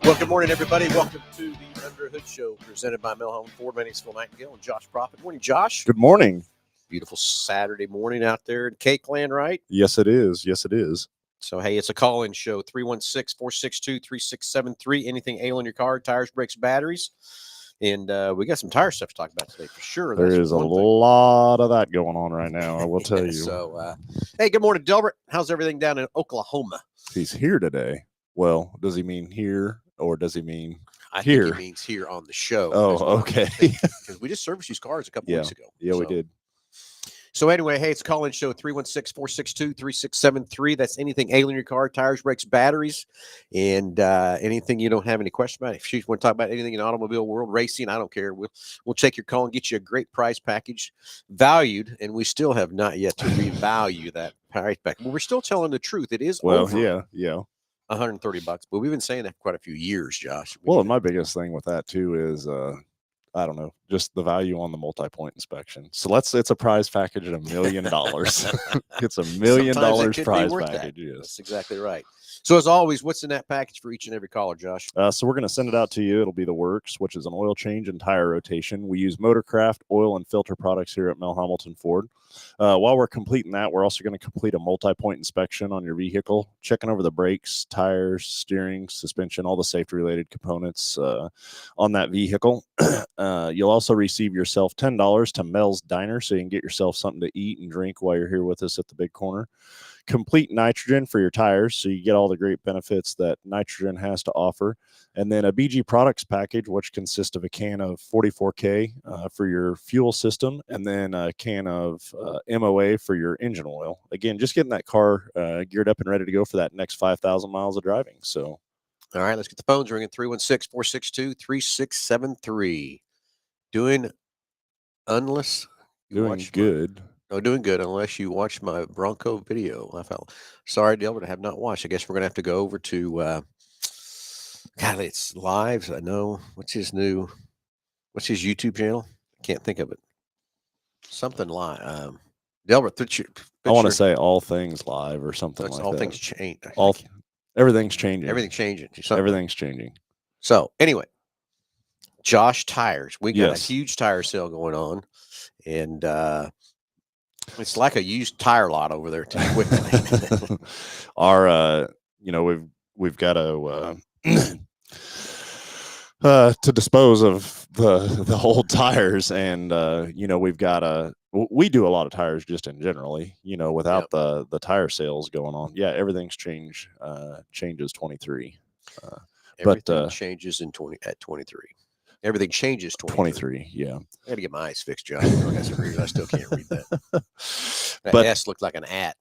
Well, good morning, everybody. Welcome to the Under Hood Show presented by Milhome Ford. My name is Phil Nightingale and Josh Profit. Morning, Josh. Good morning. Beautiful Saturday morning out there in Cake Land, right? Yes, it is. Yes, it is. So, hey, it's a call-in show, 316-462-3673. Anything ailing your car, tires, brakes, batteries. And we got some tire stuff to talk about today for sure. There is a lot of that going on right now, I will tell you. So, hey, good morning, Delbert. How's everything down in Oklahoma? He's here today. Well, does he mean here or does he mean I here? think he means here on the show. Oh, okay. Because we just serviced these cars a couple weeks ago. Yeah, we did. So anyway, hey, it's a call-in show, 316-462-3673. That's anything ailing your car, tires, brakes, batteries, and anything you don't have any question about. If you want to talk about anything in the automobile world, racing, I don't care. We'll take your call and get you a great price package, valued, and we still have not yet to revalue that price package. But we're still telling the truth. It is over. Yeah. $130, but we've been saying that for quite a few years, Josh. Well, and my biggest thing with that too is I don't know, just the value on the multi-point inspection. So it's a prize package at $1 million. It's $1 million prize package. Yes. That's exactly right. So as always, what's in that package for each and every caller, Josh? So we're going to send it out to you. It'll be the works, which is an oil change and tire rotation. We use Motorcraft oil and filter products here at Mel Hamilton Ford. While we're completing that, we're also going to complete a multi-point inspection on your vehicle, checking over the brakes, tires, steering, suspension, all the safety-related components on that vehicle. You'll also receive yourself $10 to Mel's Diner, so you can get yourself something to eat and drink while you're here with us at the big corner. Complete nitrogen for your tires, so you get all the great benefits that nitrogen has to offer. And then a BG products package, which consists of a can of 44K for your fuel system, and then a can of MOA for your engine oil. Again, just getting that car geared up and ready to go for that next 5,000 miles of driving. So, all right, let's get the phones ringing. 316-462-3673. Doing good. Doing good unless you watch my Bronco video. Sorry, Delbert, I have not watched. I guess we're going to have to go over to, God, it's live. I know. What's his YouTube channel? I can't think of it. Something live. Delbert, I want to say All Things Live or something like that. All Things Change. Everything's changing. Everything's changing. Everything's changing. So, anyway, Josh Tires. We got a huge tire sale going on. And, it's like a used tire lot over there too quickly. Our, we've got to dispose of the old tires, and we've got we do a lot of tires just in generally, without the tire sales going on. Yeah, everything's changes 23. Everything changes at 23. Everything changes 23. Yeah. I got to get my eyes fixed, John. I still can't read that. That S looked like an at.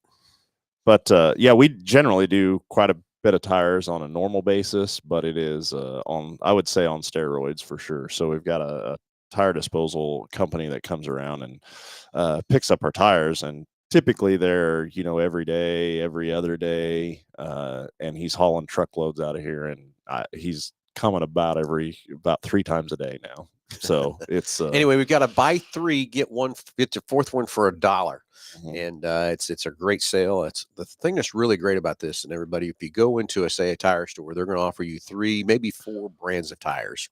But we generally do quite a bit of tires on a normal basis, but it is I would say on steroids for sure. So we've got a tire disposal company that comes around and picks up our tires, and typically they're every day, every other day, and he's hauling truckloads out of here, and he's coming about 3 times a day now. So it's anyway, we've got a buy 3 get the fourth one for $1. Mm-hmm. And it's a great sale. It's the thing that's really great about this. And everybody, if you go into a tire store, they're going to offer you 3, maybe 4 brands of tires.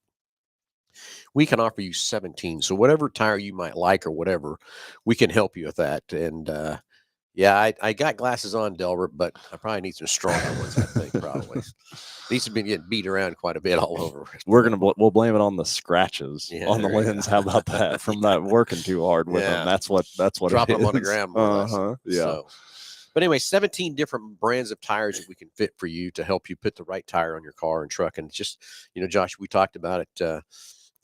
We can offer you 17. So whatever tire you might like or whatever, we can help you with that. And I got glasses on, Delbert, but I probably need some stronger ones. I think probably needs to be getting beat around quite a bit all over. We'll blame it on the scratches on the lens. How about that? From that working too hard with them. That's what dropping them on the ground. Yeah. So, but anyway, 17 different brands of tires that we can fit for you to help you put the right tire on your car and truck. And it's just, Josh, we talked about it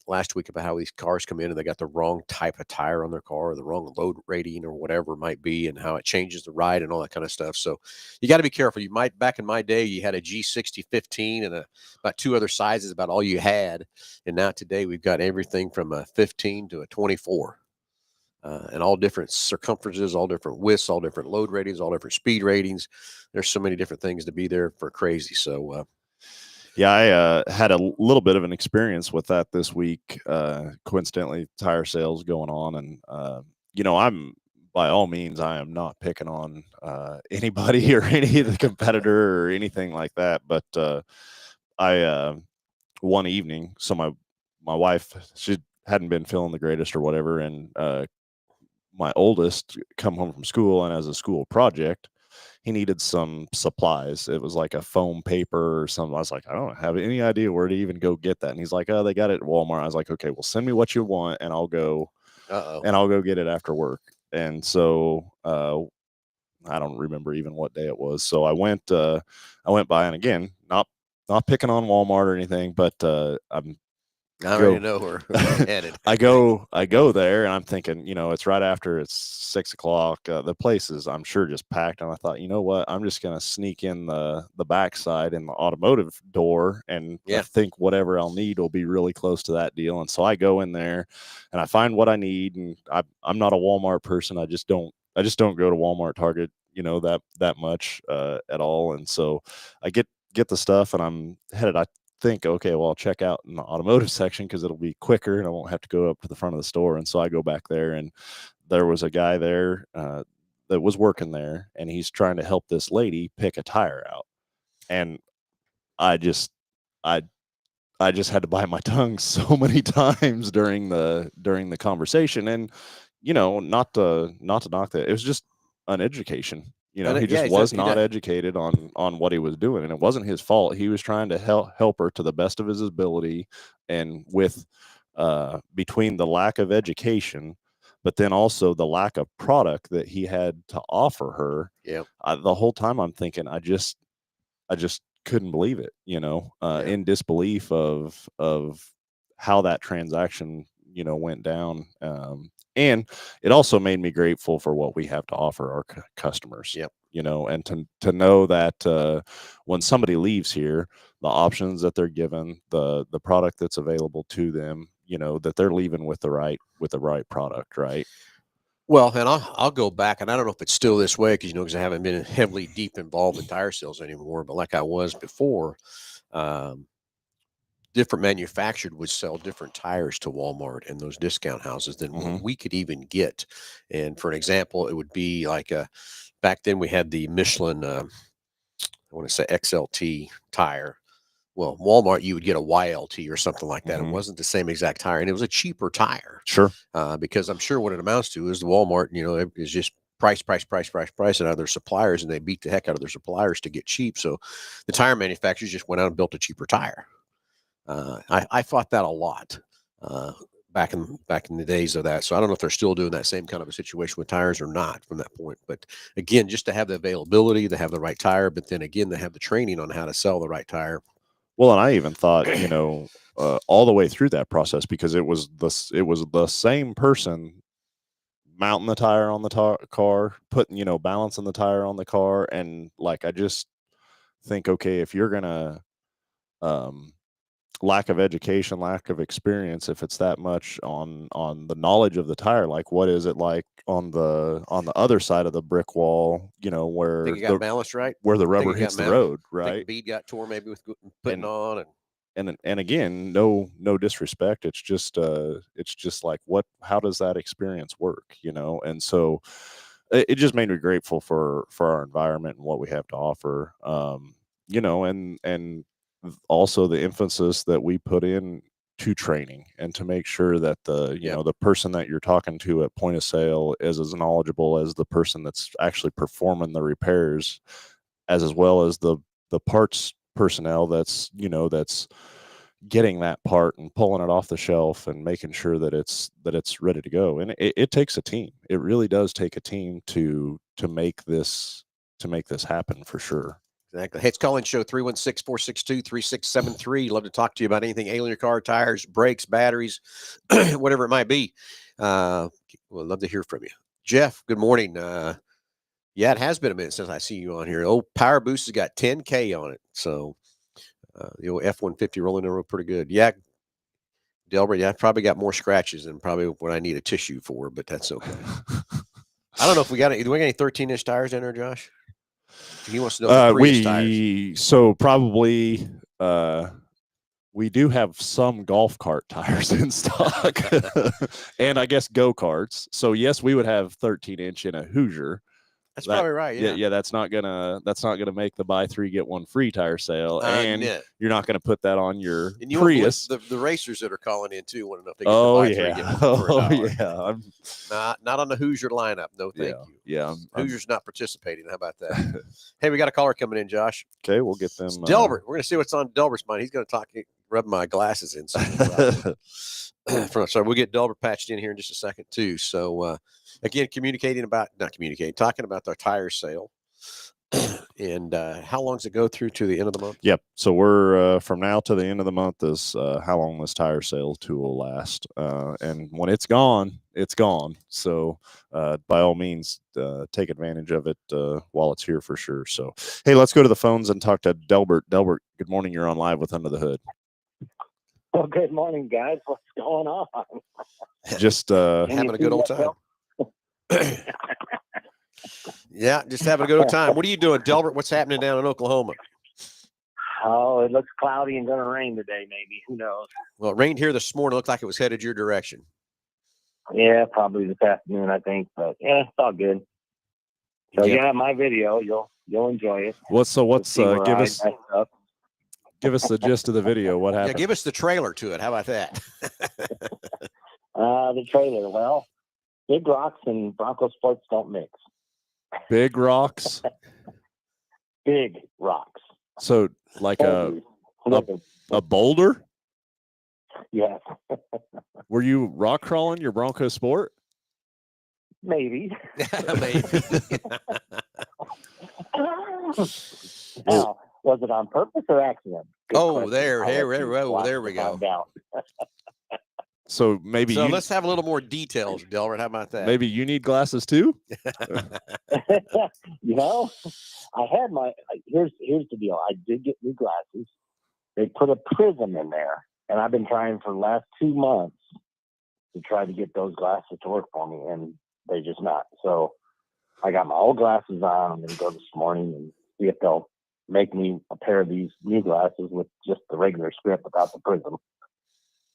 last week about how these cars come in and they got the wrong type of tire on their car or the wrong load rating or whatever it might be, and how it changes the ride and all that kind of stuff. So you got to be careful. Back in my day, you had a G60 15 and about 2 other sizes, about all you had. And now today we've got everything from a 15 to a 24. And all different circumferences, all different widths, all different load ratings, all different speed ratings. There's so many different things to be there for crazy. So, I had a little bit of an experience with that this week. Coincidentally, tire sales going on, and I'm by all means, I am not picking on anybody or any of the competitor or anything like that. But I one evening. So my wife, she hadn't been feeling the greatest or whatever, and my oldest come home from school, and as a school project, he needed some supplies. It was like a foam paper or something. I was like, I don't have any idea where to even go get that. And he's like, oh, they got it at Walmart. I was like, okay, well, send me what you want, and I'll go get it after work. And so I don't remember even what day it was. So I went by, and again, not picking on Walmart or anything, but I already know where I'm headed. I go there, and I'm thinking, it's right after it's 6 o'clock. The place is, I'm sure, just packed. And I thought, you know what? I'm just going to sneak in the backside in the automotive door, and I think whatever I'll need will be really close to that deal. And so I go in there, and I find what I need. And I'm not a Walmart person. I just don't go to Walmart, Target, that much at all. And so I get the stuff, and I'm headed. I think, okay, well, I'll check out in the automotive section because it'll be quicker and I won't have to go up to the front of the store. And so I go back there, and there was a guy there that was working there, and he's trying to help this lady pick a tire out. And I just had to bite my tongue so many times during the conversation. And not to knock that, it was just an education. He just was not educated on what he was doing, and it wasn't his fault. He was trying to help her to the best of his ability, and with between the lack of education, but then also the lack of product that he had to offer her. The whole time I'm thinking, I just couldn't believe it, in disbelief of how that transaction, went down. And it also made me grateful for what we have to offer our customers. And to know that when somebody leaves here, the options that they're given, the product that's available to them, that they're leaving with the right product, right? Well, and I'll go back, and I don't know if it's still this way because I haven't been heavily deep involved in tire sales anymore. But like I was before, different manufacturer would sell different tires to Walmart and those discount houses than what we could even get. And for an example, it would be like back then we had the Michelin, I want to say XLT tire. Well, Walmart, you would get a YLT or something like that. It wasn't the same exact tire, and it was a cheaper tire. Sure. Because I'm sure what it amounts to is the Walmart, is just price and other suppliers, and they beat the heck out of their suppliers to get cheap. So the tire manufacturers just went out and built a cheaper tire. I fought that a lot back in the days of that. So I don't know if they're still doing that same kind of a situation with tires or not from that point. But again, just to have the availability, to have the right tire, but then again, to have the training on how to sell the right tire. Well, and I even thought, all the way through that process, because it was the same person mounting the tire on the car, putting, balancing the tire on the car. And like, I just think, okay, if you're going to, lack of education, lack of experience, if it's that much on the knowledge of the tire, like what is it like on the other side of the brick wall, where you got balanced right, where the rubber hits the road, right? Bead got tore maybe with putting on, and again, no disrespect, it's just like, how does that experience work, and so it just made me grateful for our environment and what we have to offer, and also the emphasis that we put in to training, and to make sure that the person that you're talking to at point of sale is as knowledgeable as the person that's actually performing the repairs, as well as the parts personnel that's getting that part and pulling it off the shelf and making sure that it's ready to go. And it takes a team. It really does take a team to make this happen, for sure. Exactly. Hey, it's Call-In Show, 316-462-3673. Love to talk to you about anything ailing your car, tires, brakes, batteries, whatever it might be. We'd love to hear from you. Jeff, good morning. It has been a minute since I see you on here. Old Power Boost has got 10K on it. So the old F-150 rolling over pretty good. Yeah, Delbert, I've probably got more scratches than probably what I need a tissue for, but that's okay. I don't know if do we got any 13-inch tires in there, Josh? He wants to know so probably we do have some golf cart tires in stock and I guess go-karts. So yes, we would have 13-inch in a Hoosier. That's that- probably right. Yeah. that's not gonna make the buy 3 get 1 free tire sale, and No. you're not gonna put that on your And you won't believe Prius. the racers that are calling in too want to know if they get Oh the buy 3 yeah, get 1 for $1. yeah. Not on the Hoosier lineup. No, thank you. Yeah. Hoosiers not participating. How about that? Hey, we got a caller coming in, Josh. Okay, we'll get them. It's Delbert. We're going to see what's on Delbert's mind. He's going to rub my glasses in. So we'll get Delbert patched in here in just a second too. So again, talking about our tire sale. And how long does it go through to the end of the month? Yep. So we're from now to the end of the month is how long this tire sale tool will last. And when it's gone, it's gone. So by all means, take advantage of it while it's here for sure. So, hey, let's go to the phones and talk to Delbert. Delbert, good morning. You're on live with Under the Hood. Well, good morning, guys. What's going on? Just having a good old time. Yeah, just having a good old time. What are you doing, Delbert? What's happening down in Oklahoma? Oh, it looks cloudy and going to rain today, maybe. Who knows? Well, it rained here this morning. It looked like it was headed your direction. Yeah, probably this afternoon, I think. But yeah, it's all good. So yeah, my video, you'll enjoy it. What's give us the gist of the video. What happened? Yeah, give us the trailer to it. How about that? The trailer. Well, big rocks and Bronco Sports don't mix. Big rocks. Big rocks. So like a boulder? Yes. Were you rock crawling your Bronco Sport? Maybe. Maybe. Now, was it on purpose or accident? Good question. There we go. So maybe let's have a little more details, Delbert. How about that? Maybe you need glasses too? You know, I had here's the deal. I did get new glasses. They put a prism in there, and I've been trying for the last 2 months to try to get those glasses to work for me, and they just not. So I got my old glasses on. I'm going to go this morning and see if they'll make me a pair of these new glasses with just the regular script without the prism.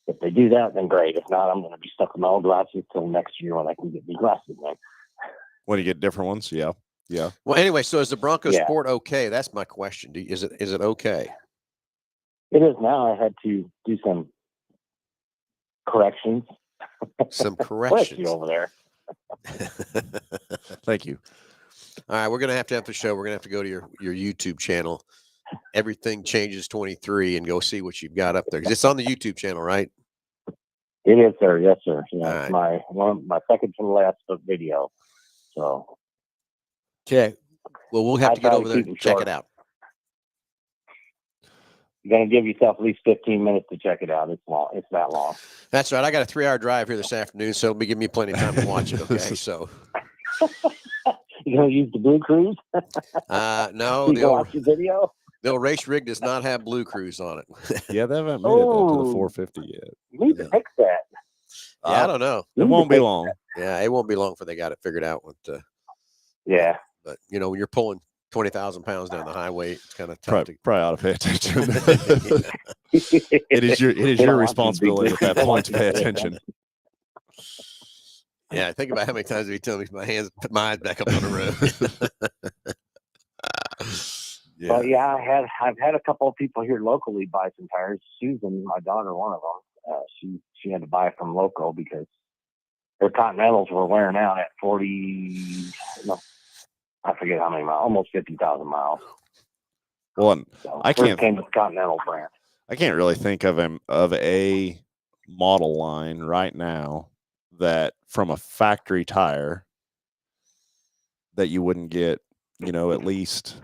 If they do that, then great. If not, I'm going to be stuck with my old glasses till next year when I can get new glasses again. When you get different ones, yeah. Well, anyway, so is the Bronco Sport okay? That's my question. Is it okay? It is now. I had to do some corrections. Some Bless corrections you over there. Thank you. All right, we're going to have the show. We're going to have to go to your YouTube channel. Everything Changes 23 and go see what you've got up there. 'Cause it's on the YouTube channel, right? It is, sir. Yes, sir. Yeah, it's right. my second from the last video. So Okay. Well, we'll have to get try over to there keep and it check short. it out. you're going to give yourself at least 15 minutes to check it out. It's long. It's that long. That's right. I got a 3-hour drive here this afternoon, so it'll be giving me plenty of time to watch it. Okay, so You going to use the Blue Cruise? no, You the gonna old watch the video? race rig does not have Blue Cruise on it. Yeah, they haven't made it to the Oh. 450 yet. You need to fix that. Yeah, I don't know. It won't be long. Yeah, it won't be long before they got it figured out. Yeah. But when you're pulling 20,000 pounds down the highway, it's kind of tough Probably ought to pay attention. to. It is your don't want responsibility you at to that be- point to pay attention. Yeah, think about how many times he tell me put my eyes back up on the road. Yeah. Well, yeah, I've had a couple of people here locally buy some tires. Susan, my daughter, one of them, she had to buy from local because their Continentals were wearing out at 40. No, I forget how many miles, almost 50,000 miles. Well, and So I first can't- came with the Continental brand. I can't really think of a model line right now that from a factory tire that you wouldn't get, at least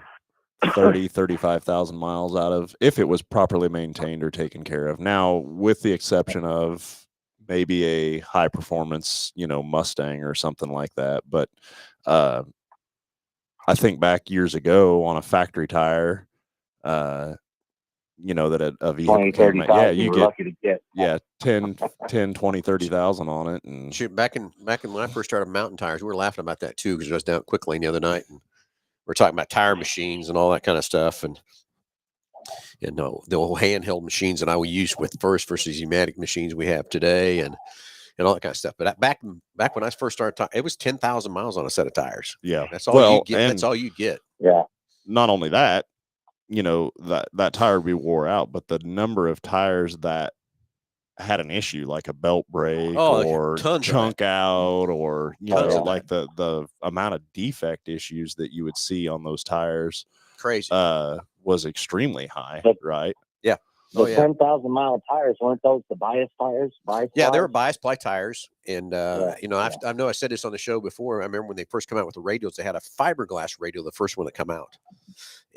35,000 miles out of if it was properly maintained or taken care of. Now, with the exception of maybe a high performance, Mustang or something like that. But I think back years ago on a factory tire, that a vehicle 20, came 30,000. out, yeah, you were get lucky to get. 10, 20, 30,000 on it. And Shoot, back in when I first started mountain tires, we were laughing about that too because I was down quickly the other night and we're talking about tire machines and all that kind of stuff and the old handheld machines that I would use with first versus pneumatic machines we have today and and all that kind of stuff. But back when I first started, it was 10,000 miles on a set of tires. Yeah. That's all you get. And that's all you get. Yeah. not only that, that tire would be wore out, but the number of tires that had an issue, like a belt break or chunk out, or like the amount of defect issues that you would see on those tires, crazy, was extremely high, right? Yeah. The 10,000-mile tires, weren't those the bias tires? They were bias ply tires. And, I know I said this on the show before. I remember when they first come out with the radials, they had a fiberglass radial, the first one that come out.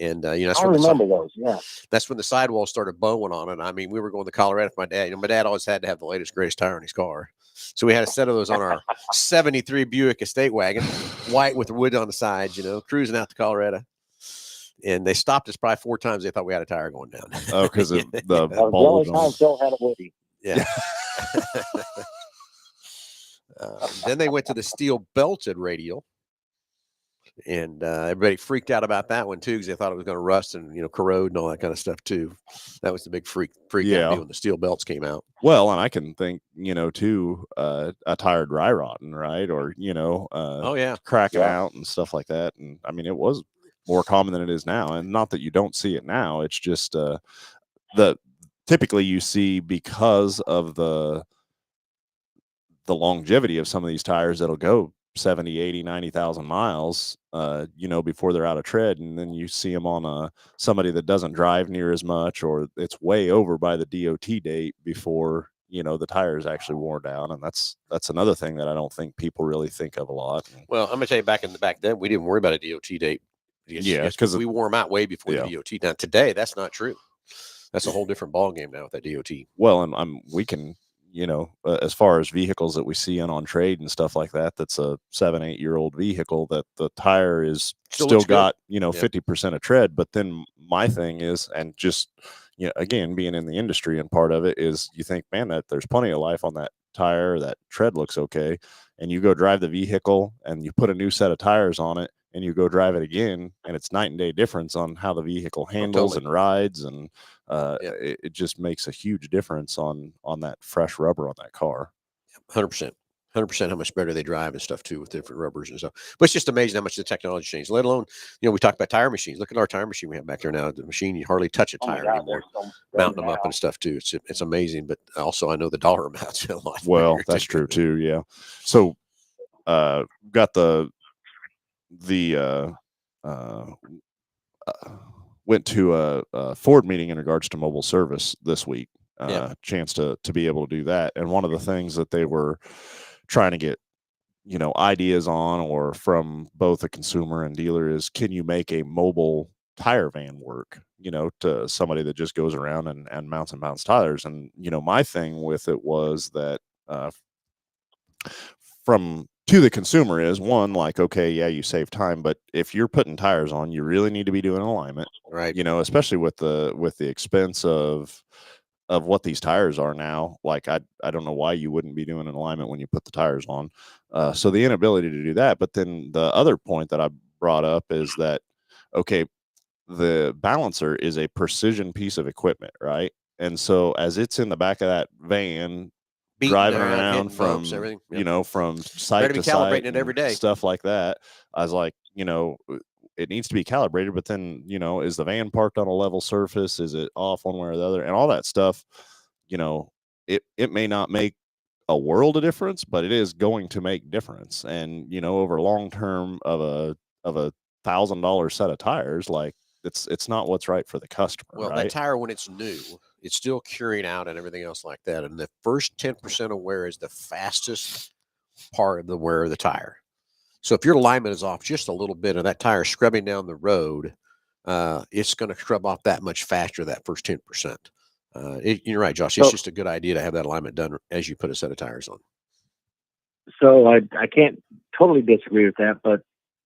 And, that's I remember those. Yeah. That's when the sidewall started bowing on it. I mean, we were going to Colorado with my dad. My dad always had to have the latest, greatest tire in his car. So we had a set of those on our 73 Buick Estate wagon, white with wood on the sides, cruising out to Colorado. And they stopped us probably 4 times. They thought we had a tire going down. Oh, because of the bulge. The only time Phil had a Woody. Yeah. Then they went to the steel belted radial, and everybody freaked out about that one too, because they thought it was going to rust and corrode and all that kind of stuff too. That was the big freak out when the steel belts came out. Well, and I can think too, a tire dry rotting, right, or cracking out and stuff like that. And I mean, it was more common than it is now, and not that you don't see it now. It's just typically you see, because of the longevity of some of these tires, that'll go 70, 80, 90,000 miles, before they're out of tread. And then you see them on somebody that doesn't drive near as much, or it's way over by the DOT date before, the tire is actually worn down. And that's another thing that I don't think people really think of a lot. Well, I'm going to tell you, back then, we didn't worry about a DOT date. Because we wore them out way before the DOT. Now, today, that's not true. That's a whole different ballgame now with that DOT. Well, and we can, as far as vehicles that we see on trade and stuff like that, that's a 7-8 year old vehicle that the tire is still got, 50% of tread. But then my thing is, and just, again, being in the industry, and part of it is, you think, man, that there's plenty of life on that tire, that tread looks okay. And you go drive the vehicle and you put a new set of tires on it, and you go drive it again, and it's night and day difference on how the vehicle handles and rides. And it just makes a huge difference on that fresh rubber on that car. 100%. 100% how much better they drive and stuff too, with different rubbers and stuff. But it's just amazing how much the technology changed, let alone, we talk about tire machines. Look at our tire machine we have back there now. The machine, you hardly touch a tire anymore, mounting them up and stuff too. It's amazing. But also, I know the dollar amounts a lot. Well, that's true too. Yeah. So got went to a Ford meeting in regards to mobile service this week. Chance to be able to do that. And one of the things that they were trying to get ideas on, or from both a consumer and dealer, is, can you make a mobile tire van work, to somebody that just goes around and mounts and mounts tires. And my thing with it was that to the consumer is, one, like, okay, yeah, you save time, but if you're putting tires on, you really need to be doing alignment, right? Especially with the expense of what these tires are now. Like, I don't know why you wouldn't be doing an alignment when you put the tires on. So the inability to do that. But then the other point that I brought up is that, okay, the balancer is a precision piece of equipment, right? And so as it's in the back of that van, driving around from bumps, everything. From site to site, it every day, stuff like that, I was like, it needs to be calibrated. But then, is the van parked on a level surface? Is it off one way or the other? And all that stuff, it may not make a world of difference, but it is going to make difference. And over long term of a $1,000 set of tires, like, it's not what's right for the customer. Well, right? That tire, when it's new, it's still curing out and everything else like that. And the first 10% of wear is the fastest part of the wear of the tire. So if your alignment is off just a little bit and that tire scrubbing down the road, it's going to scrub off that much faster, that first 10%. You're right, Josh. It's just a good idea to have that alignment done as you put a set of tires on. So I can't totally disagree with that, but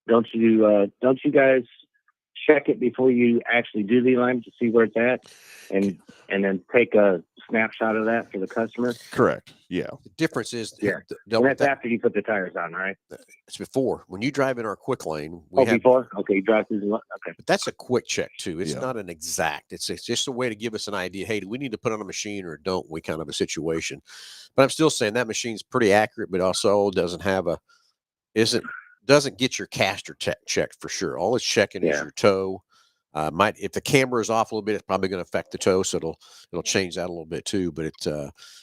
don't you guys check it before you actually do the alignment to see where it's at, and then take a snapshot of that for the customer. Correct. Yeah. The difference is, Yeah. Del- And that's after you put the tires on, right? it's before. When you drive in our quick lane, we have, Before? Okay, you drive through the okay. but that's a quick check too. It's Yeah. not an exact. It's just a way to give us an idea. Hey, do we need to put on a machine or don't we? Kind of a situation. But I'm still saying that machine's pretty accurate, but also doesn't get your caster checked for sure. All it's checking is Yeah. your toe. If the camera is off a little bit, it's probably going to affect the toe, so it'll change that a little bit too. But it's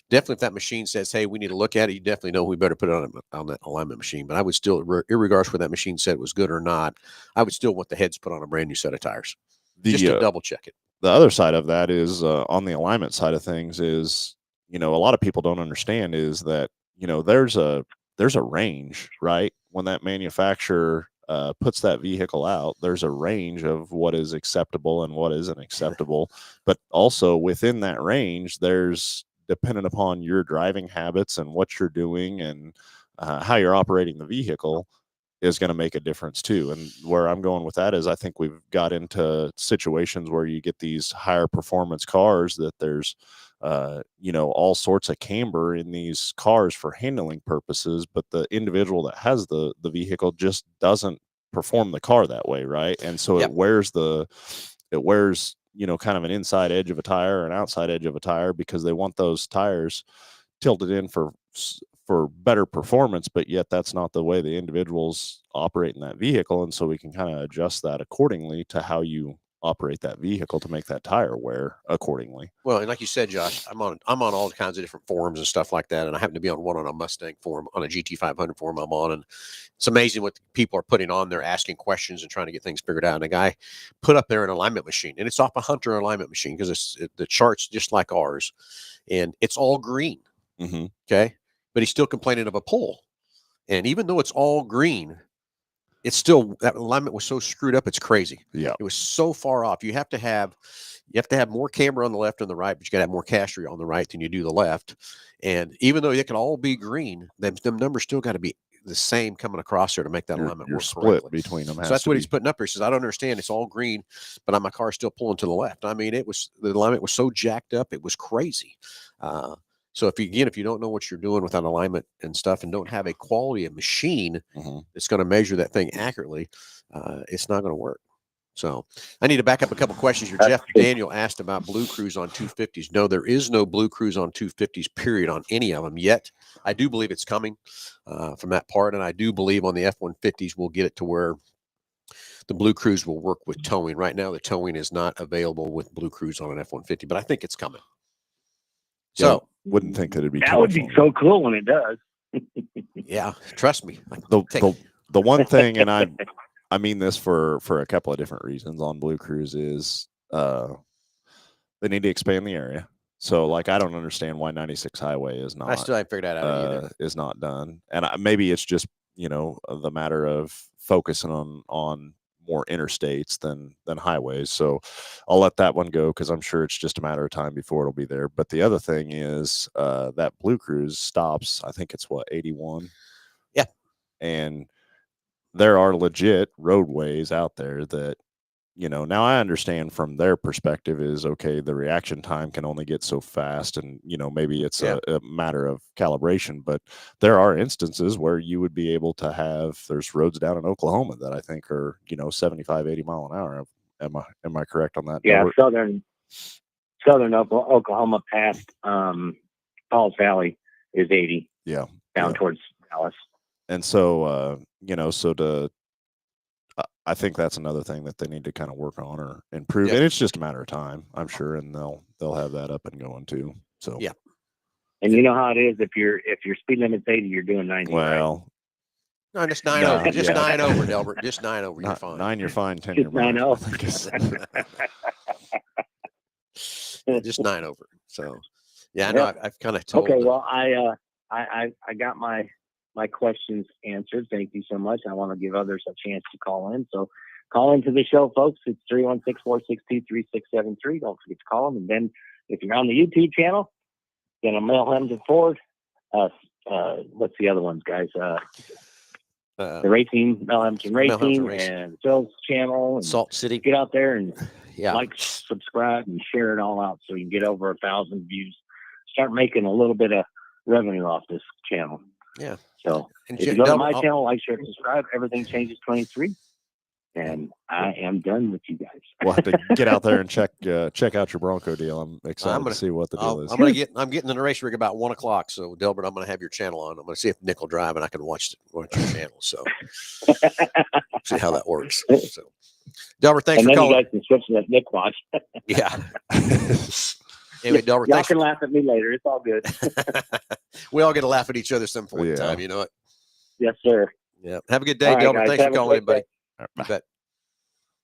definitely, if that machine says, "Hey, we need to look at it," you definitely know we better put it on that alignment machine. But I would still, irregardless whether that machine said it was good or not, I would still want the heads put on a brand new set of tires just to double check it. The other side of that is on the alignment side of things is, a lot of people don't understand is that, there's a range, right? When that manufacturer puts that vehicle out, there's a range of what is acceptable and what isn't acceptable. But also within that range, there's dependent upon your driving habits and what you're doing and how you're operating the vehicle is going to make a difference too. And where I'm going with that is I think we've got into situations where you get these higher performance cars that there's all sorts of camber in these cars for handling purposes, but the individual that has the vehicle just doesn't perform the car that way, right? And so Yep. it wears kind of an inside edge of a tire or an outside edge of a tire because they want those tires tilted in for better performance, but yet that's not the way the individuals operate in that vehicle. And so we can kind of adjust that accordingly to how you operate that vehicle to make that tire wear accordingly. Well, and like you said, Josh, I'm on all kinds of different forums and stuff like that, and I happen to be on a Mustang forum, on a GT500 forum I'm on, and it's amazing what people are putting on there, asking questions and trying to get things figured out. And a guy put up there an alignment machine, and it's off a Hunter alignment machine because the chart's just like ours, and it's all green. Mm-hmm. Okay, but he's still complaining of a pull, and even though it's all green, it's still, that alignment was so screwed up, it's crazy. Yeah. It was so far off. You have to have more camera on the left and the right, but you got to have more caster on the right than you do the left. And even though it can all be green, them numbers still got to be the same coming across there to make that alignment You're work split correctly. between them. So that's what he's putting up here. He says, I don't understand. It's all green, but my car's still pulling to the left. I mean, the alignment was so jacked up, it was crazy. So if you don't know what you're doing with that alignment and stuff, and don't have a quality of machine that's going to measure that thing accurately, it's not going to work. So I need to back up a couple questions here. Jeff Daniel asked about Blue Cruise on 250s. No, there is no Blue Cruise on 250s, period, on any of them yet. I do believe it's coming from that part, and I do believe on the F-150s we'll get it to where the Blue Cruise will work with towing. Right now, the towing is not available with Blue Cruise on an F-150, but I think it's coming. So wouldn't think that it'd be. That would be so cool when it does. Yeah, trust me. The one thing, and I mean this for a couple of different reasons on Blue Cruise is they need to expand the area. So like I don't understand why 96 highway is not. I still haven't figured that out either. Is not done, and maybe it's just the matter of focusing on more interstates than highways. So I'll let that one go because I'm sure it's just a matter of time before it'll be there. But the other thing is that Blue Cruise stops, I think it's 81. Yeah. And there are legit roadways out there that, now I understand from their perspective is okay, the reaction time can only get so fast and, maybe it's a matter of calibration, but there are instances where you would be able to there's roads down in Oklahoma that I think are, 75, 80 mile an hour. Am I correct on that? Yeah. Southern Oklahoma past Falls Valley is 80. Yeah. Down towards Dallas. And so, I think that's another thing that they need to kind of work on or improve. And it's just a matter of time, I'm sure, and they'll have that up and going too. So yeah. And you know how it is if your speed limit's 80, you're doing 90. Well, right? No, just 9 over. Just 9 over, Delbert. Just 9 over. You're fine. 9, you're fine. 10, just you're 9 over. Just 9 over. So yeah, I know. I've kind of told. Okay, well, I got my questions answered. Thank you so much. I want to give others a chance to call in. So call into the show, folks. It's 316-462-3673. Don't forget to call them. And then if you're on the YouTube channel, then a Mel Hamilton Ford. What's the other ones, guys? The racing, Mel Hamilton Racing, and Phil's channel. And Salt City. Get out there and like, subscribe, and share it all out so you can get over 1,000 views start making a little bit of revenue off this channel. Yeah. So And if you go to my channel, like, share, subscribe, Everything Changes 23. And I am done with you guys. We'll have to get out there and check out your Bronco deal. I'm excited to see what the deal is. I'm getting in the race rig about 1 o'clock. So Delbert, I'm going to have your channel on. I'm going to see if Nick will drive and I can watch your channel. So see how that works. So Delbert, thanks and for then calling. You guys can switch to that Nick watch. Yeah. Anyway, Delbert, y'all thanks can laugh at me later. It's all good. We all get to laugh at each other some point in time. You know it. Yes, sir. Yeah. Have a good day, All right, Delbert. guys. Thanks Have for a calling in, great buddy. Bye. You bet.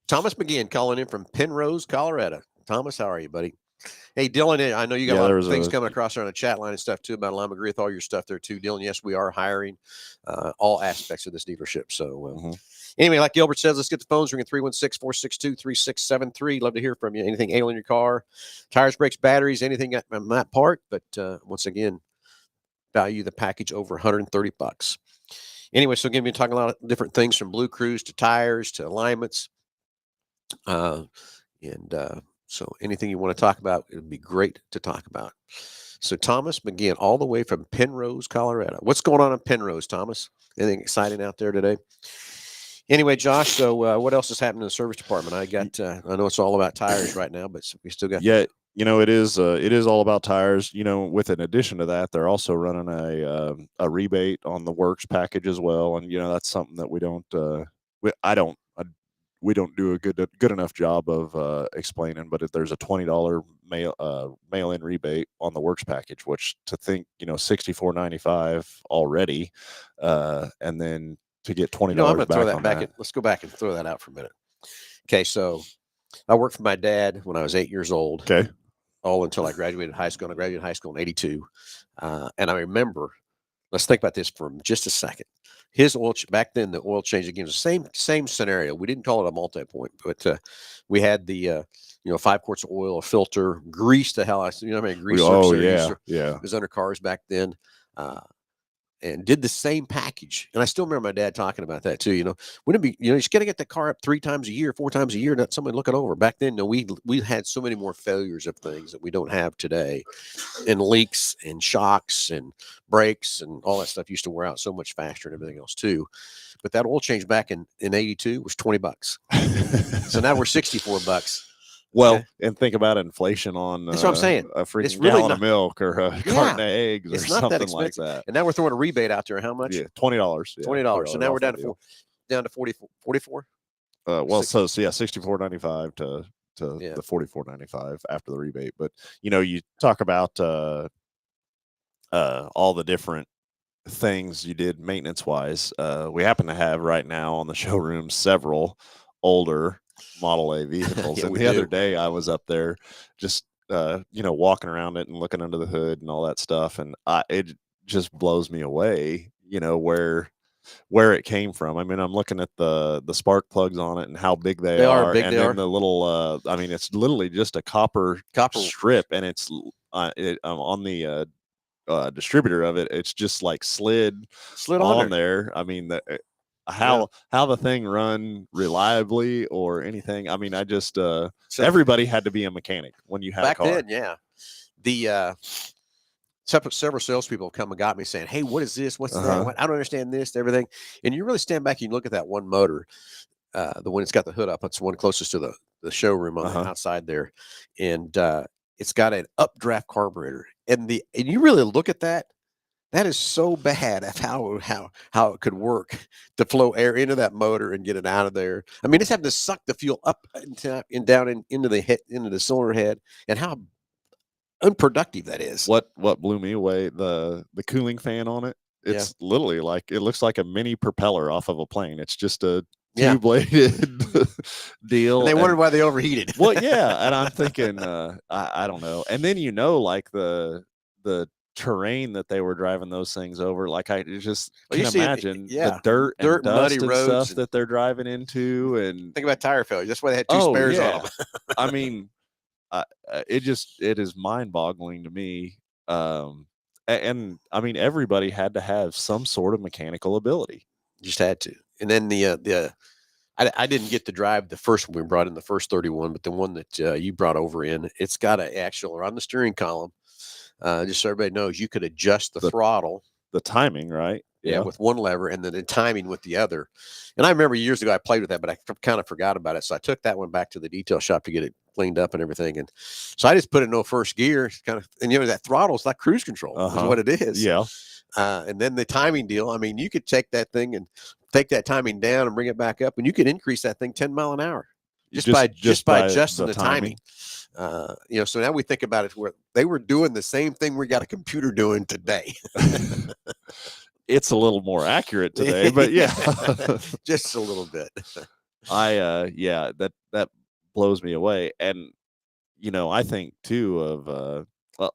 Thomas McGinn calling in from Penrose, Colorado. Thomas, how are you, buddy? Hey, Dylan, I know you got a lot of things coming across there on the chat line and stuff too about Lime. Agree with all your stuff there too, Dylan. Yes, we are hiring all aspects of this dealership. So anyway, like Gilbert says, let's get the phones ringing 316-462-3673. Love to hear from you. Anything ailing your car, tires, brakes, batteries, anything on that part. But once again, value the package over $130. Anyway, so again, we're talking a lot of different things from Blue Cruise to tires to alignments. So anything you want to talk about, it would be great to talk about. So Thomas McGinn, all the way from Penrose, Colorado. What's going on in Penrose, Thomas? Anything exciting out there today? Anyway, Josh, so what else is happening in the service department? I know it's all about tires right now, but we still got. Yeah, it is all about tires. With an addition to that, they're also running a rebate on the Works package as well. And, that's something that we don't do a good enough job of explaining, but if there's a $20 mail-in rebate on the Works package, which to think, $64.95 already, and then to get $20 I'm going to back throw that on back. that. Let's go back and throw that out for a minute. Okay, so I worked for my dad when I was 8 years old. Okay. All until I graduated high school. I graduated high school in 82. And I remember, let's think about this for just a second. His oil back then, the oil change again was the same scenario. We didn't call it a multi-point, but we had the 5 quarts of oil, a filter, grease to hell. Grease. It was under cars back then, and did the same package. And I still remember my dad talking about that too. Wouldn't it be you just got to get the car up 3 times a year, 4 times a year, not somebody looking over. Back then, we had so many more failures of things that we don't have today, and leaks and shocks and brakes and all that stuff used to wear out so much faster and everything else too. But that oil change back in 82 was $20. So now we're $64. Well, okay. And think about inflation on that's what I'm saying. A freaking it's really gallon of milk or a carton of eggs or something like that. And now we're throwing a rebate out there. How much? Yeah, $20. Yeah, $20. So now we're down to 44. $64.95 to the $44.95 after the rebate. But you talk about all the different things you did maintenance wise. We happen to have right now on the showroom several older Model A vehicles. And the other day I was up there just walking around it and looking under the hood and all that stuff, and it just blows me away where it came from. I mean, I'm looking at the spark plugs on it and how big they are, and then the little it's literally just a copper strip, and it's on the distributor of it, it's just like slid on there. I mean, how the thing run reliably or anything. I mean, I just everybody had to be a mechanic when you had a car. Back then, the several salespeople have come and got me saying, "Hey, what is this? What's that? I don't understand this, everything." And you really stand back and you look at that one motor, the one that's got the hood up. It's the one closest to the showroom on the outside there, and it's got an updraft carburetor. And you really look at that. That is so bad at how it could work to flow air into that motor and get it out of there. I mean, it's having to suck the fuel up and down into the cylinder head, and how unproductive that is. What blew me away, the cooling fan on it. It's literally like, it looks like a mini propeller off of a plane. It's just a two-bladed deal. And they wondered why they overheated. Well, yeah, and I'm thinking, I don't know. And then like the terrain that they were driving those things over, like I just can't imagine the dirt and dust muddy and roads stuff that they're driving into. And think about tire failure. That's why they had 2 spares on them. I mean, it is mind-boggling to me. And I mean, everybody had to have some sort of mechanical ability. Just had to. And then I didn't get to drive the first one we brought in, the first 31, but the one that you brought over in, it's got an actual on the steering column. Just so everybody knows, you could adjust the throttle. The timing, right? Yeah, with one lever, and then the timing with the other. And I remember years ago I played with that, but I kind of forgot about it. So I took that one back to the detail shop to get it cleaned up and everything. And so I just put it in no first gear, kind of, and that throttle is like cruise control, is what it is. Yeah. And then the timing deal. I mean, you could take that thing and take that timing down and bring it back up, and you could increase that thing 10 mile an hour just by adjusting the timing. So now we think about it where they were doing the same thing we got a computer doing today. It's a little more accurate today, but yeah, just a little bit. That blows me away. And I think too of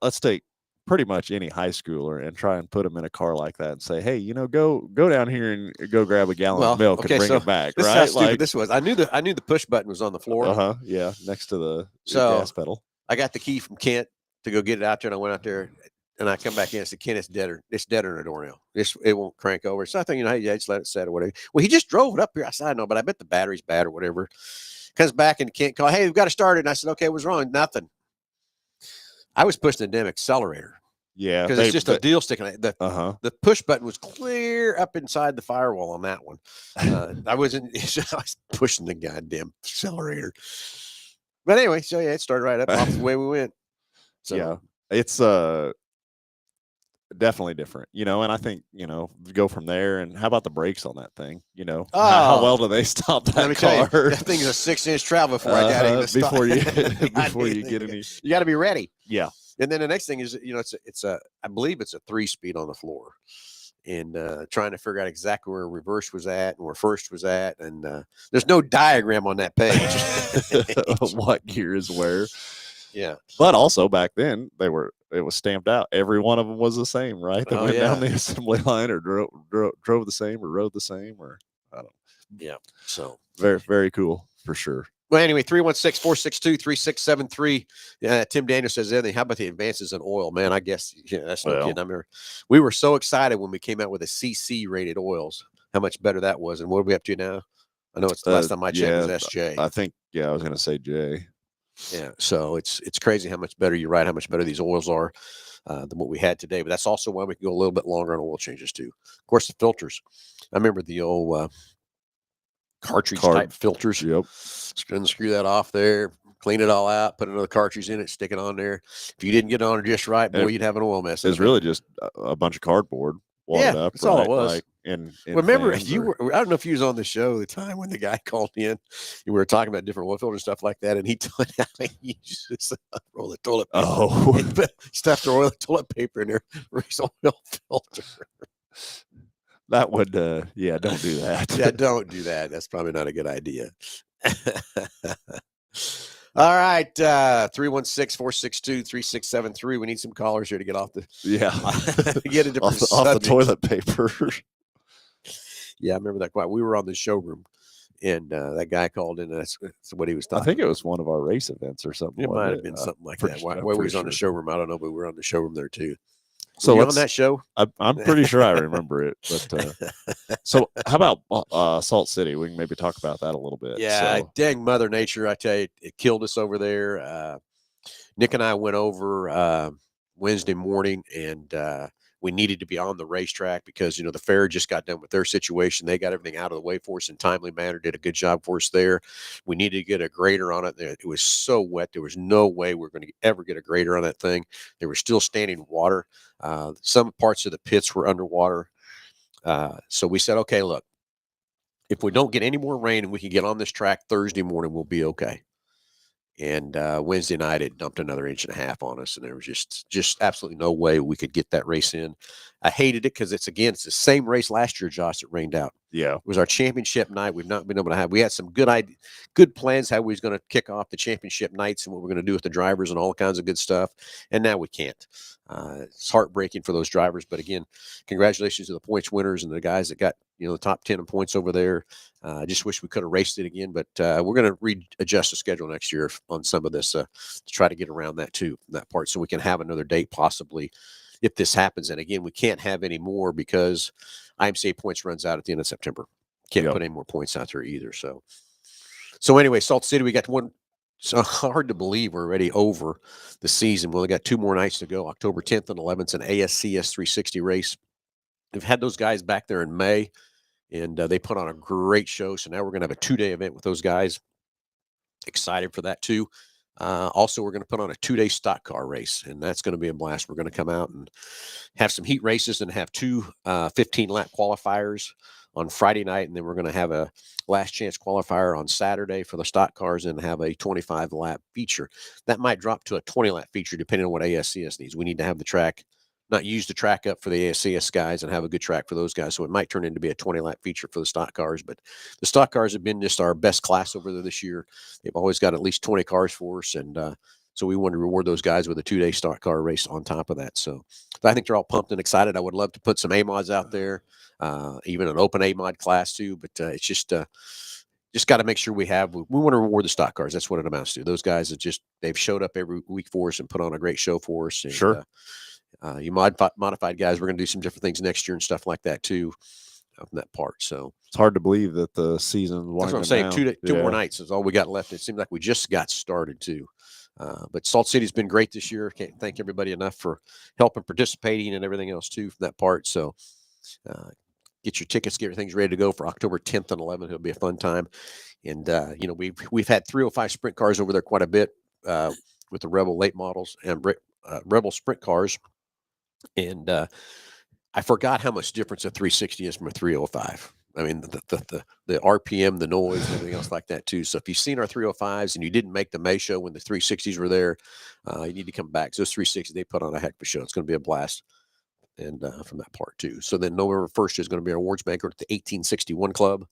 let's take pretty much any high schooler and try and put them in a car like that and say, hey, go down here and go grab a gallon of milk and bring it back. This right? Is how stupid this was. I knew the push button was on the floor. Yeah, next to the gas pedal. I got the key from Kent to go get it out there, and I went out there. And I come back in and said, Ken, it's deader in the door now. It won't crank over. So I think, hey, just let it set or whatever. Well, he just drove it up here. I said, I know, but I bet the battery's bad or whatever. Comes back and Kent call, hey, we've got to start it. And I said, okay, what's wrong? Nothing. I was pushing the damn accelerator. Yeah. Because it's just a deal sticking. The push button was clear up inside the firewall on that one. I was pushing the goddamn accelerator. But anyway, so yeah, it started right up off the way we went. So yeah, it's definitely different, and I think, go from there. And how about the brakes on that thing? How well do they stop that car? That thing is a 6-inch travel before I got it. Before you get any, you got to be ready. Yeah. And then the next thing is, I believe it's a 3-speed on the floor, and trying to figure out exactly where reverse was at and where first was at, and there's no diagram on that page. What gear is where? Yeah. But also back then it was stamped out. Every one of them was the same, right? That went down the assembly line or drove the same or rode the same, or I don't know. Yeah. So very, very cool for sure. Well, anyway, 316-462-3673. Tim Daniel says, how about the advances in oil? Man, I guess that's no kidding. I remember we were so excited when we came out with the CC rated oils, how much better that was. And what are we up to now? I know it's the last time I checked was SJ. I think, I was going to say J. Yeah, so it's crazy how much better, you're right, how much better these oils are than what we had today. But that's also why we can go a little bit longer on oil changes too. Of course, the filters. I remember the old cartridge type filters. Yep. Screw that off there, clean it all out, put another cartridge in it, stick it on there. If you didn't get it on just right, boy, you'd have an oil mess. It's really just a bunch of cardboard. Up, that's all it was. Like in remember, I don't know if you was on the show the time when the guy called in and we were talking about different oil filters and stuff like that, and he told how he used to roll the toilet paper. Oh, stuff the toilet paper in there for his oil filter. That would, don't do that. Yeah, don't do that. That's probably not a good idea. All right, 316-462-3673. We need some callers here to get off the get a different off the toilet paper. Yeah, I remember that quite. We were on the showroom, and that guy called in. And that's what he was talking. I think it was one of our race events or something. It might have been something like that. Why we was on the showroom, I don't know, but we were on the showroom there too. So were you on that show? I'm pretty sure I remember it. But so how about Salt City? We can maybe talk about that a little bit. Yeah, dang Mother Nature! I tell you, it killed us over there. Nick and I went over Wednesday morning, and we needed to be on the racetrack because the fair just got done with their situation. They got everything out of the way for us in a timely manner. Did a good job for us there. We needed to get a grader on it. It was so wet. There was no way we were going to ever get a grader on that thing. There was still standing water. Some parts of the pits were underwater. So we said, okay, look, if we don't get any more rain and we can get on this track Thursday morning, we'll be okay. And Wednesday night, it dumped another 1.5 inches on us, and there was just absolutely no way we could get that race in. I hated it because it's the same race last year, Josh. It rained out. Yeah, it was our championship night. We've not been able to have. We had some good plans how we was going to kick off the championship nights and what we're going to do with the drivers and all kinds of good stuff. And now we can't. It's heartbreaking for those drivers. But again, congratulations to the points winners and the guys that got the top 10 in points over there. I just wish we could have raced it again, but we're going to readjust the schedule next year on some of this to try to get around that too, that part, so we can have another date possibly if this happens. And again, we can't have any more because IMCA points runs out at the end of September. Can't put any more points out there either. So anyway, Salt City, we got one It's hard to believe we're already over the season. We only got 2 more nights to go. October 10th and 11th, an ASCS 360 race. We've had those guys back there in May, and they put on a great show. So now we're going to have a 2-day event with those guys. Excited for that too. Also, we're going to put on a 2-day stock car race, and that's going to be a blast. We're going to come out and have some heat races and have 2 15-lap qualifiers on Friday night, and then we're going to have a last chance qualifier on Saturday for the stock cars and have a 25-lap feature. That might drop to a 20-lap feature depending on what ASCS needs. We need to have the track, not use the track up for the ASCS guys and have a good track for those guys. So it might turn into be a 20-lap feature for the stock cars. But the stock cars have been just our best class over there this year. They've always got at least 20 cars for us, and so we want to reward those guys with a 2-day stock car race on top of that. So I think they're all pumped and excited. I would love to put some A-mods out there, even an open A-mod class too. But it's just got to make sure we want to reward the stock cars. That's what it amounts to. Those guys they've showed up every week for us and put on a great show for us. And, Sure. You modified guys, we're going to do some different things next year and stuff like that too, from that part. So It's hard to believe that the season. that's what I'm saying. 2 more nights is all we got left. It seems like we just got started too. But Salt City's been great this year. Can't thank everybody enough for helping, participating, and everything else too from that part. So get your tickets, get everything's ready to go for October 10th and 11th. It'll be a fun time. And we've had 305 sprint cars over there quite a bit with the Rebel late models and Rebel sprint cars. And I forgot how much difference a 360 is from a 305. I mean, the RPM, the noise, and everything else like that too. So if you've seen our 305s and you didn't make the May show when the 360s were there, you need to come back. So those 360s, they put on a heck of a show. It's going to be a blast. And from that part too. So then November 1st is going to be our awards banquet at the 1861 Club.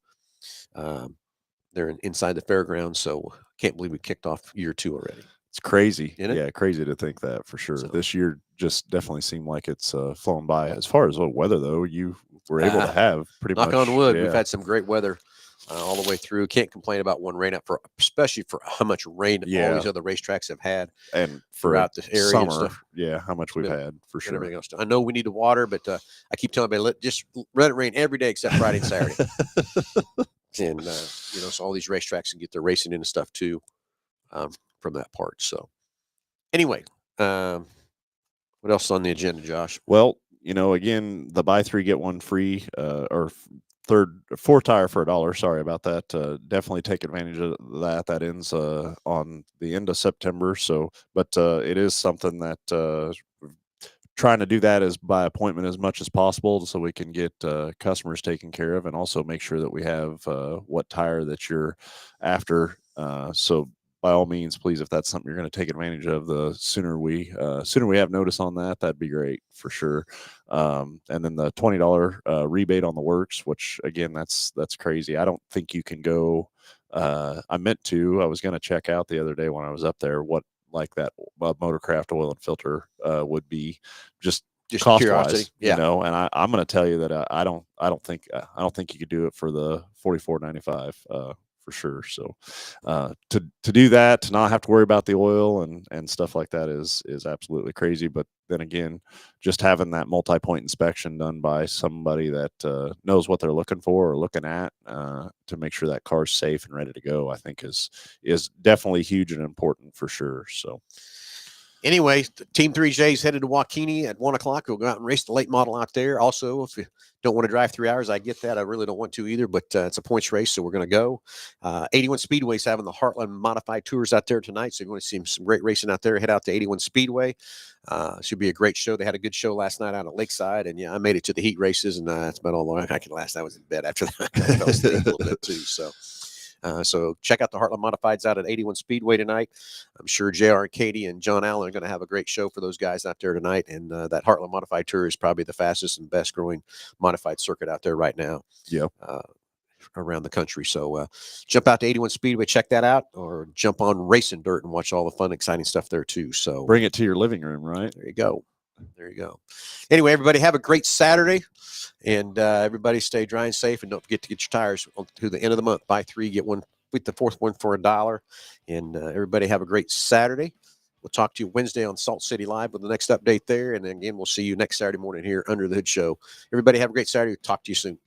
They're inside the fairgrounds. So can't believe we kicked off year 2 already. It's crazy. Isn't it? Yeah, crazy to think that for sure. So- This year just definitely seemed like it's flown by. As far as weather, though, you were able to have pretty Knock much. on wood. Yeah. We've had some great weather all the way through. Can't complain about one rain out especially for how much rain all Yeah. these other racetracks have had and for throughout the area and summer, stuff. yeah, how much we've been- had for and sure. everything else. I know we need the water, but I keep telling everybody, just let it rain every day except Friday and Saturday. And so all these racetracks can get their racing in and stuff too, from that part. So anyway, what else is on the agenda, Josh? Well, again, the buy 3 get 1 free, or 4th tire for $1. Sorry about that. Definitely take advantage of that. That ends on the end of September. So, but it is something that trying to do that is by appointment as much as possible, so we can get customers taken care of, and also make sure that we have what tire that you're after. So by all means, please, if that's something you're going to take advantage of, the sooner we have notice on that, that'd be great for sure. And then the $20 rebate on the works, which again, that's crazy. I don't think you can go. I was going to check out the other day when I was up there what like that Motorcraft oil and filter would be, just cost curiosity. wise, Yeah. And I'm going to tell you that I don't think you could do it for the $44.95 for sure. So to do that, to not have to worry about the oil and stuff like that is absolutely crazy. But then again, just having that multi-point inspection done by somebody that knows what they're looking for or looking at to make sure that car's safe and ready to go, I think is definitely huge and important for sure. So anyway, Team 3J is headed to Waukene at 1:00. We'll go out and race the late model out there. Also, if you don't want to drive 3 hours, I get that. I really don't want to either, but it's a points race, so we're going to go. 81 Speedway is having the Heartland Modified Tours out there tonight, so if you want to see some great racing out there, head out to 81 Speedway. Should be a great show. They had a good show last night out at Lakeside, and I made it to the heat races, and that's about all I could last. I was in bed after that. I fell asleep a little bit too, so check out the Heartland Modifieds out at 81 Speedway tonight. I'm sure JR and Katie and John Allen are going to have a great show for those guys out there tonight. And that Heartland Modified Tour is probably the fastest and best growing modified circuit out there right now. Yep. Around the country. So jump out to 81 Speedway, check that out, or jump on Racing Dirt and watch all the fun, exciting stuff there too. So bring it to your living room, right? There you go. There you go. Anyway, everybody have a great Saturday, and everybody stay dry and safe, and don't forget to get your tires to the end of the month. Buy 3, get 1, with the 4th one for $1. And everybody have a great Saturday. We'll talk to you Wednesday on Salt City Live with the next update there. And then again, we'll see you next Saturday morning here under the Hood Show. Everybody have a great Saturday. Talk to you soon.